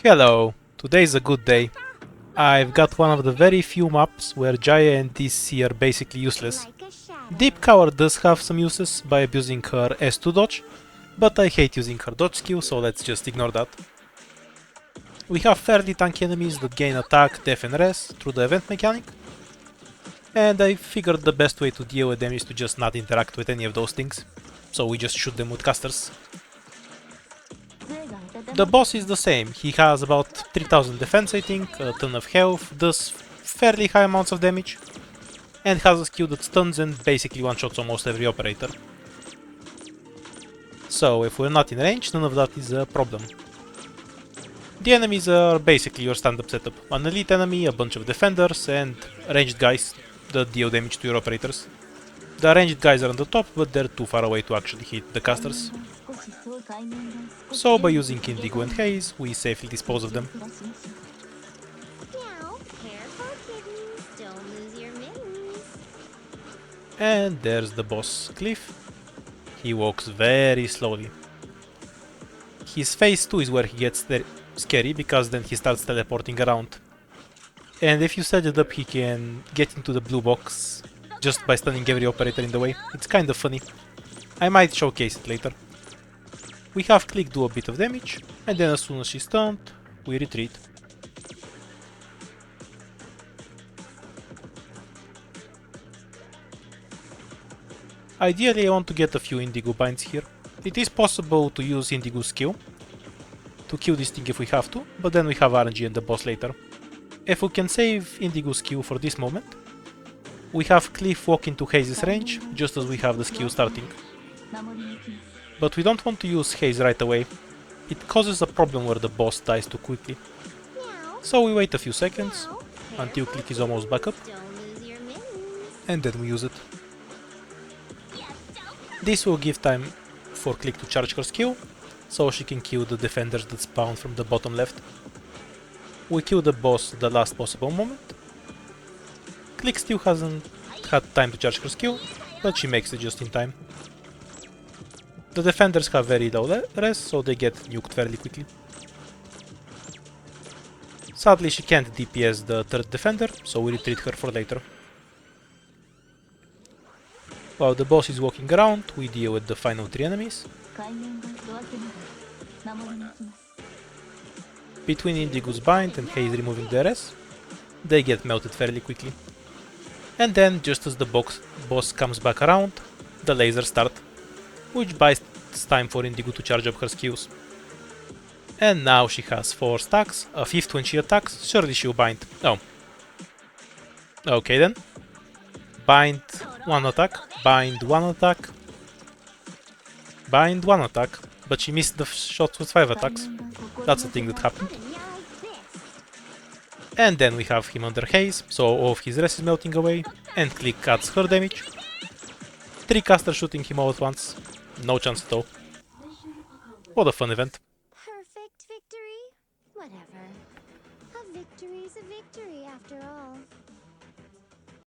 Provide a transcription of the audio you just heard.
Hello, today's a good day. I've got one of the very few maps where Jaya and DC are basically useless. Deep Cover does have some uses by abusing her S2 dodge, but I hate using her dodge skill, so let's just ignore that. We have fairly tanky enemies that gain attack, def and res through the event mechanic, and I figured the best way to deal with them is to just not interact with any of those things, so we just shoot them with casters. The boss is the same, he has about 3000 defense I think, a ton of health, does fairly high amounts of damage, and has a skill that stuns and basically one-shots almost every operator. So if we're not in range, none of that is a problem. The enemies are basically your stand-up setup. An elite enemy, a bunch of defenders, and ranged guys that deal damage to your operators. The ranged guys are on the top, but they're too far away to actually hit the casters. So by using Indigo and Haze, we safely dispose of them. And there's the boss, Cliff. He walks very slowly. His phase 2 is where he gets scary, because then he starts teleporting around. And if you set it up, he can get into the blue box just by stunning every operator in the way. It's kind of funny. I might showcase it later. We have Click do a bit of damage, and then as soon as she's stunned, we retreat. Ideally I want to get a few Indigo binds here. It is possible to use Indigo's skill to kill this thing if we have to, but then we have RNG and the boss later. If we can save Indigo's skill for this moment, we have Cliff walk into Haze's range, just as we have the skill starting. But we don't want to use Haze right away. It causes a problem where the boss dies too quickly. So we wait a few seconds, until Click is almost back up, and then we use it. This will give time for Click to charge her skill, so she can kill the defenders that spawn from the bottom left. We kill the boss at the last possible moment. Click still hasn't had time to charge her skill, but she makes it just in time. The defenders have very low res, so they get nuked fairly quickly. Sadly she can't DPS the third defender, so we retreat her for later. While the boss is walking around, we deal with the final 3 enemies. Between Indigo's bind and Haze removing the res, they get melted fairly quickly. And then, just as the boss comes back around, the lasers start, which buys time for Indigo to charge up her skills. And now she has 4 stacks, a 5th when she attacks, surely she'll bind. Oh. Okay then. Bind, 1 attack, bind, 1 attack, bind, 1 attack, but she missed the shots with 5 attacks. That's a thing that happened. And then we have him under Haze, so all of his res is melting away, and Click adds her damage. 3 casters shooting him all at once, no chance at all. What a fun event. Perfect victory? Whatever. A victory's a victory after all.